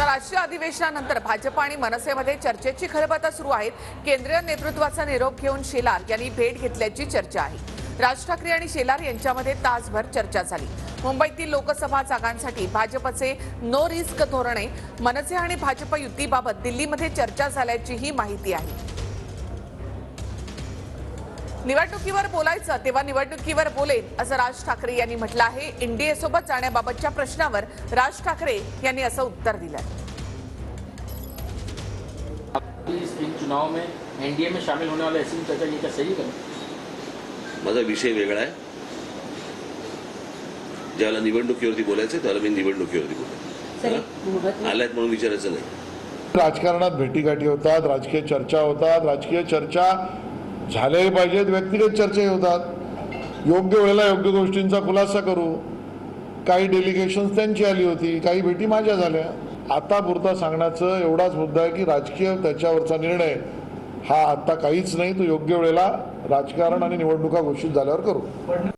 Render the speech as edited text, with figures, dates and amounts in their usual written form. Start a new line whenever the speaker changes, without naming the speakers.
आता राष्ट्रीय अधिवेशनानंतर भाजप आणि मनसेमध्ये चर्चेची खळबळ सुरू आहे। केंद्रीय नेतृत्वाचा निरोप घेऊन शेलार यांनी भेट घेतल्याची चर्चा आहे। राज ठाकरे आणि शेलार यांच्यामध्ये तासभर चर्चा झाली। मुंबईतील लोकसभा जागांसाठी भाजपचे नो रिस्क धोरणे, मनसे आणि भाजप युतीबाबत दिल्लीमध्ये चर्चा झाल्याचीही माहिती आहे। निवडणुकीवर बोलायचं तेव्हा निवडणुकीवर बोलेन असं राज ठाकरे यांनी म्हटलं आहे। एनडीए सोबत जाण्याबाबतच्या प्रश्नावर राज ठाकरे यांनी असं उत्तर दिलं।
इस चुनाव में एनडीए में शामिल होने वाले ऐसी चर्चा ये क्या सही है?
माझा विषय वेगळा आहे। ज्याला निवडणुकीवरती बोलायचं त्याला मी निवडणुकीवरती बोलतो। आल्यात म्हणून विचारायचं नाही।
राजकारणात भेटीगाठी होतात, राजकीय चर्चा होतात, राजकीय चर्चा झाल्याही पाहिजेत, व्यक्तिगत चर्चाही होतात। योग्य वेळेला योग्य गोष्टींचा खुलासा करू। काही डेलिगेशन्स त्यांची आली होती, काही भेटी माझ्या झाल्या। आता पुरता सांगण्याचं एवढाच मुद्दा आहे की राजकीय त्याच्यावरचा निर्णय हा आता काहीच नाही, तो योग्य वेळेला राजकारण आणि निवडणुका घोषित झाल्यावर करू।